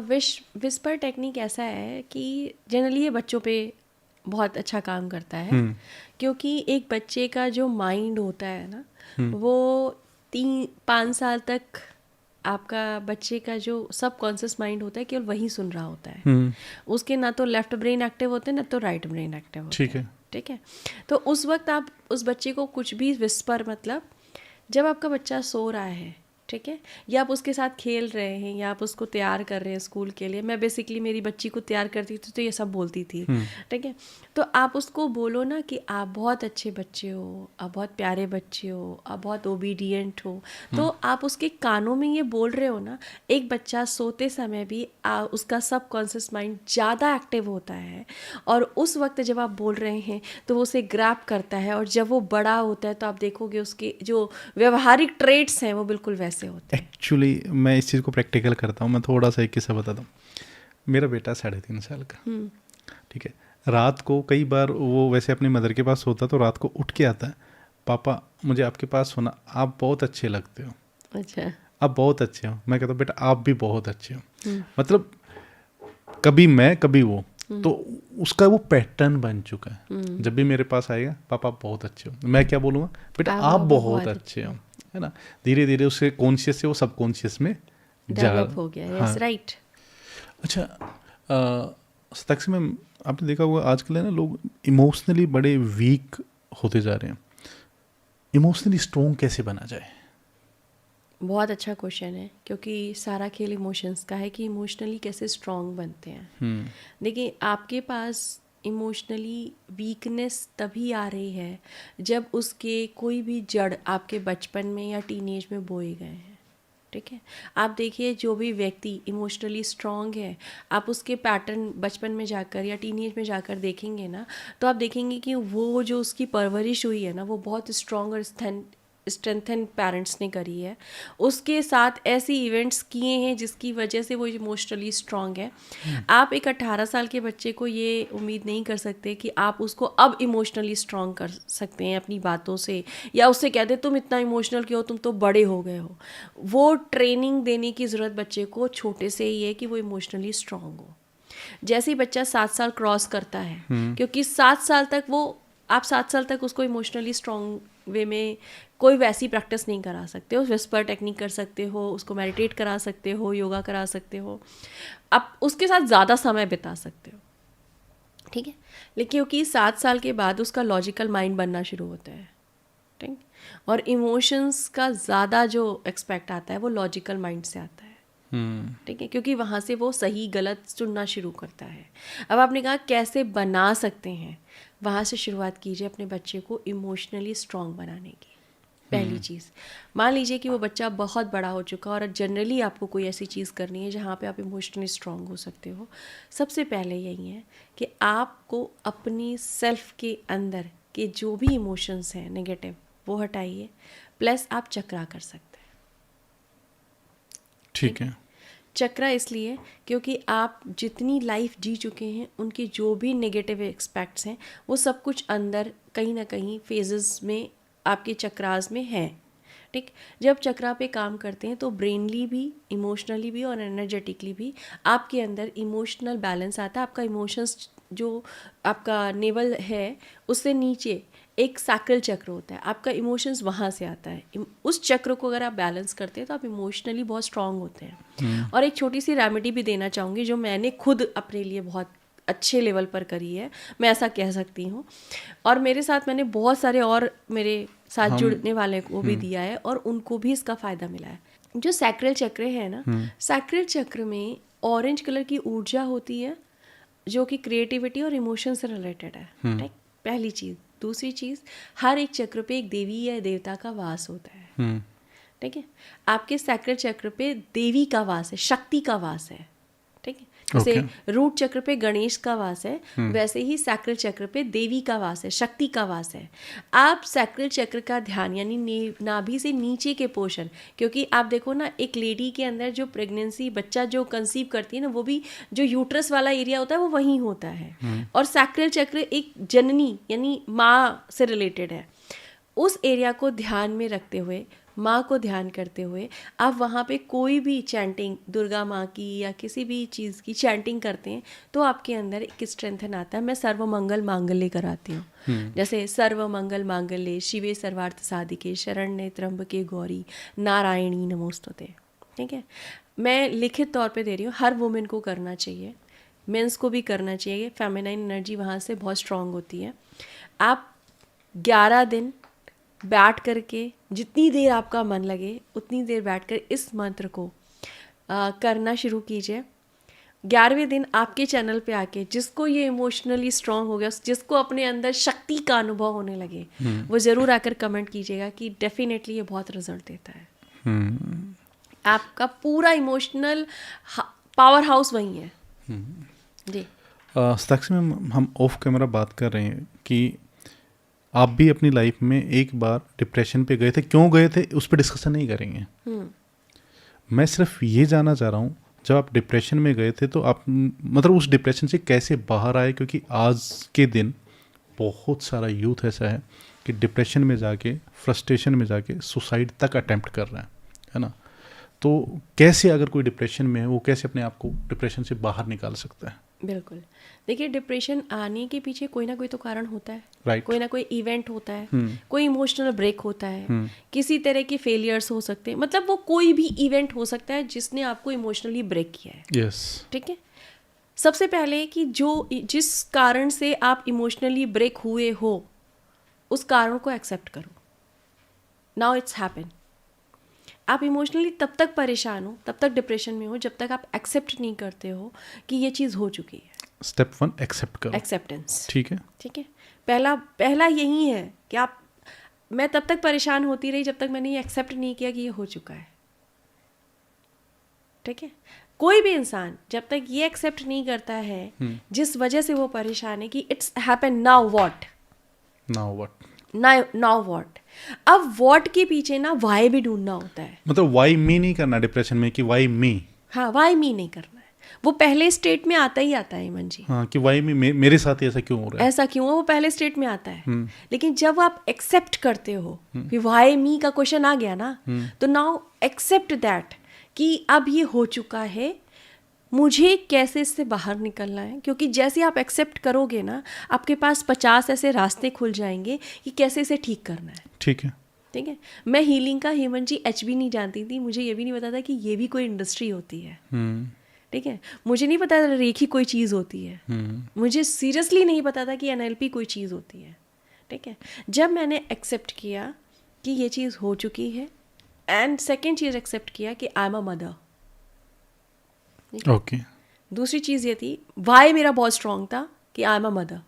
Whisper technique ऐसा है कि जनरली ये बच्चों पे बहुत अच्छा काम करता है, क्योंकि एक बच्चे का जो माइंड होता है ना, वो 3-5 साल तक आपका बच्चे का जो सबकॉन्शियस माइंड होता है केवल वही सुन रहा होता है। उसके ना तो लेफ्ट ब्रेन एक्टिव होते हैं ना तो राइट ब्रेन एक्टिव होते हैं। ठीक है, तो उस वक्त आप उस बच्चे को कुछ भी विस्पर, मतलब जब आपका बच्चा सो रहा है, ठीक है, या आप उसके साथ खेल रहे हैं या आप उसको तैयार कर रहे हैं स्कूल के लिए। मैं बेसिकली मेरी बच्ची को तैयार करती थी तो ये सब बोलती थी, ठीक है। तो आप उसको बोलो ना कि आप बहुत अच्छे बच्चे हो, आप बहुत प्यारे बच्चे हो, आप बहुत ओबीडियंट हो। तो आप उसके कानों में ये बोल रहे हो ना। एक बच्चा सोते समय भी उसका सबकॉन्शियस माइंड ज़्यादा एक्टिव होता है, और उस वक्त जब आप बोल रहे हैं तो वो उसे ग्रैब करता है, और जब वो बड़ा होता है तो आप देखोगे उसके जो व्यवहारिक ट्रेट्स हैं वो बिल्कुल वैसे होते हैं। एक्चुअली मैं इस चीज़ को प्रैक्टिकल करता हूँ। मैं थोड़ा सा एक किस्सा बताता हूँ। मेरा बेटा 3.5 साल का, ठीक है। रात को कई बार वो वैसे अपनी मदर के पास सोता तो रात को उठ के आता है, पापा मुझे आपके पास सोना, आप बहुत अच्छे लगते हो, अच्छा, आप बहुत अच्छे हो। मैं कहता हूँ बेटा आप भी बहुत अच्छे हो। मतलब कभी मैं कभी वो, तो उसका वो पैटर्न बन चुका है। जब भी मेरे पास आएगा पापा आप बहुत अच्छे हो, मैं क्या बोलूँगा, बेटा आप बहुत अच्छे हो, है ना। धीरे धीरे उसके कॉन्शियस से वो सबकॉन्शियस में डेवलप हो गया। हाँ। Yes, right. अच्छा, साक्षी मैम, आपने देखा होगा आजकल है ना लोग इमोशनली बड़े वीक होते जा रहे हैं। इमोशनली स्ट्रॉन्ग कैसे बना जाए? बहुत अच्छा क्वेश्चन है, क्योंकि सारा खेल इमोशंस का है कि इमोशनली कैसे स्ट्रांग बनते हैं। देखिए, आपके पास इमोशनली वीकनेस तभी आ रही है जब उसके कोई भी जड़ आपके बचपन में या टीनेज में बोए गए हैं। ठीक है, आप देखिए जो भी व्यक्ति इमोशनली स्ट्रांग है, आप उसके पैटर्न बचपन में जाकर या टीनेज में जाकर देखेंगे ना, तो आप देखेंगे कि वो जो उसकी परवरिश हुई है ना, वो बहुत स्ट्रांग और स्ट्रेंथन पेरेंट्स ने करी है। उसके साथ ऐसी इवेंट्स किए हैं जिसकी वजह से वो इमोशनली स्ट्रांग है। आप एक 18 साल के बच्चे को ये उम्मीद नहीं कर सकते कि आप उसको अब इमोशनली स्ट्रांग कर सकते हैं अपनी बातों से, या उससे कह दे तुम इतना इमोशनल क्यों हो, तुम तो बड़े हो गए हो। वो ट्रेनिंग देने की ज़रूरत बच्चे को छोटे से ही है कि वो इमोशनली स्ट्रांग हो। जैसे ही बच्चा 7 साल क्रॉस करता है, क्योंकि 7 साल तक वो, आप 7 साल तक उसको इमोशनली स्ट्रांग वे में कोई वैसी प्रैक्टिस नहीं करा सकते हो। विस्पर टेक्निक कर सकते हो, उसको मेडिटेट करा सकते हो, योगा करा सकते हो, आप उसके साथ ज़्यादा समय बिता सकते हो, ठीक है। लेकिन क्योंकि 7 साल के बाद उसका लॉजिकल माइंड बनना शुरू होता है, ठीक, और इमोशंस का ज़्यादा जो एक्सपेक्ट आता है वो लॉजिकल माइंड से आता है, ठीक है, क्योंकि वहाँ से वो सही गलत चुनना शुरू करता है। अब आपने कहा कैसे बना सकते हैं, वहाँ से शुरुआत कीजिए अपने बच्चे को इमोशनली स्ट्रांग बनाने की। पहली चीज़, मान लीजिए कि वो बच्चा बहुत बड़ा हो चुका और जनरली आपको कोई ऐसी चीज़ करनी है जहाँ पे आप इमोशनली स्ट्रांग हो सकते हो। सबसे पहले यही है कि आपको अपनी सेल्फ के अंदर के जो भी इमोशंस हैं नेगेटिव वो हटाइए, प्लस आप चक्रा कर सकते हैं। ठीक है। चक्रा इसलिए क्योंकि आप जितनी लाइफ जी चुके हैं उनके जो भी नेगेटिव एक्सपेक्ट्स हैं वो सब कुछ अंदर कहीं ना कहीं फेजेस में आपके चक्रास में है, ठीक। जब चक्रा पे काम करते हैं तो ब्रेनली भी, इमोशनली भी और एनर्जेटिकली भी आपके अंदर इमोशनल बैलेंस आता है। आपका इमोशंस जो आपका नेवल है उससे नीचे एक सैक्रल चक्र होता है, आपका इमोशंस वहाँ से आता है। उस चक्र को अगर आप बैलेंस करते हैं तो आप इमोशनली बहुत स्ट्रांग होते हैं। और एक छोटी सी रेमेडी भी देना चाहूँगी जो मैंने खुद अपने लिए बहुत अच्छे लेवल पर करी है, मैं ऐसा कह सकती हूँ, और मेरे साथ मैंने बहुत सारे और मेरे साथ जुड़ने वाले को भी दिया है और उनको भी इसका फ़ायदा मिला है। जो सैक्रल चक्र है ना, सैक्रल चक्र में ऑरेंज कलर की ऊर्जा होती है जो कि क्रिएटिविटी और इमोशन से रिलेटेड है, ठीक, पहली चीज़। दूसरी चीज़, हर एक चक्र पे एक देवी या देवता का वास होता है, ठीक है। आपके सैक्रल चक्र पे देवी का वास है, शक्ति का वास है, ठीक है। जैसे रूट चक्र पे गणेश का वास है, वैसे ही सैक्रल चक्र पे देवी का वास है, शक्ति का वास है। आप सैक्रल चक्र का ध्यान यानी नाभि से नीचे के पोर्शन, क्योंकि आप देखो ना एक लेडी के अंदर जो प्रेगनेंसी बच्चा जो कंसीव करती है ना, वो भी जो यूट्रस वाला एरिया होता है वो वहीं होता है, और सैक्रल चक्र एक जननी यानी माँ से रिलेटेड है। उस एरिया को ध्यान में रखते हुए माँ को ध्यान करते हुए आप वहाँ पे कोई भी चैंटिंग, दुर्गा माँ की या किसी भी चीज़ की चैंटिंग करते हैं तो आपके अंदर एक स्ट्रेंथन आता है। मैं सर्व मंगल मांगल्य कराती हूँ, जैसे सर्व मंगल मांगल्ये शिवे सर्वार्थ साधिके शरण्ये त्र्यंबके गौरी नारायणी नमोस्तुते। ठीक है, मैं लिखित तौर पे दे रही हूँ, हर वुमेन को करना चाहिए, मेंस को भी करना चाहिए। फेमिनाइन एनर्जी वहाँ से बहुत स्ट्रांग होती है। आप 11 दिन बैठ करके, जितनी देर आपका मन लगे उतनी देर बैठकर इस मंत्र को करना शुरू कीजिए। 11वें दिन आपके चैनल पे आके जिसको ये इमोशनली स्ट्रांग हो गया, जिसको अपने अंदर शक्ति का अनुभव होने लगे, वो ज़रूर आकर कमेंट कीजिएगा कि डेफिनेटली ये बहुत रिजल्ट देता है। आपका पूरा इमोशनल पावर हाउस वही है। जी साक्षी मैम, हम ऑफ कैमरा बात कर रहे हैं कि आप भी अपनी लाइफ में एक बार डिप्रेशन पे गए थे, क्यों गए थे उस पर डिस्कशन नहीं करेंगे। मैं सिर्फ ये जानना चाह रहा हूँ, जब आप डिप्रेशन में गए थे तो आप मतलब उस डिप्रेशन से कैसे बाहर आए, क्योंकि आज के दिन बहुत सारा यूथ ऐसा है कि डिप्रेशन में जाके, फ्रस्ट्रेशन में जाके सुसाइड तक अटेम्प्ट कर रहा है ना। तो कैसे, अगर कोई डिप्रेशन में है, वो कैसे अपने आप को डिप्रेशन से बाहर निकाल सकता है? बिल्कुल, देखिए डिप्रेशन आने के पीछे कोई ना कोई तो कारण होता है। Right. कोई ना कोई इवेंट होता है, कोई इमोशनल ब्रेक होता है, किसी तरह के फेलियर्स हो सकते हैं, मतलब वो कोई भी इवेंट हो सकता है जिसने आपको इमोशनली ब्रेक किया है। Yes. ठीक है, सबसे पहले कि जिस कारण से आप इमोशनली ब्रेक हुए हो उस कारण को एक्सेप्ट करो। Now it's happen. आप इमोशनली तब तक परेशान हो, तब तक डिप्रेशन में हो, जब तक आप एक्सेप्ट नहीं करते हो कि ये चीज़ हो चुकी है। स्टेप 1 एक्सेप्ट करो, एक्सेप्टेंस। ठीक है, ठीक है, पहला यही है कि मैं तब तक परेशान होती रही जब तक मैंने ये एक्सेप्ट नहीं किया कि ये हो चुका है। ठीक है, कोई भी इंसान जब तक ये एक्सेप्ट नहीं करता है जिस वजह से वो परेशान है कि it's happen, now what, now what. अब व्हाट के पीछे ना वाई भी ढूंढना होता है। मतलब वाई मी नहीं करना डिप्रेशन में, कि वाई मी। हाँ, वाई मी नहीं करना है, वो पहले स्टेट में आता ही आता है मन जी। हाँ, कि वाई मी, मेरे साथ ऐसा क्यों हो रहा है, ऐसा क्यों है, वो पहले स्टेट में आता है। लेकिन जब आप एक्सेप्ट करते हो कि वाई मी का क्वेश्चन आ गया ना, तो नाउ एक्सेप्ट दैट कि अब ये हो चुका है, मुझे कैसे इससे बाहर निकलना है। क्योंकि जैसे आप एक्सेप्ट करोगे ना, आपके पास 50 ऐसे रास्ते खुल जाएंगे कि कैसे इसे ठीक करना है। ठीक है, ठीक है, मैं हीलिंग का हेमंत जी भी नहीं जानती थी, मुझे ये भी नहीं पता था कि ये भी कोई इंडस्ट्री होती है। ठीक है, मुझे नहीं पता था रेखी कोई चीज़ होती है, मुझे सीरियसली नहीं पता था कि NLP कोई चीज़ होती है। ठीक है, जब मैंने एक्सेप्ट किया कि ये चीज़ हो चुकी है, एंड सेकेंड चीज़ एक्सेप्ट किया कि I am a mother. Okay. दूसरी चीज़ ये थी, वाई मेरा बहुत स्ट्रांग था कि आई एम अ मदर।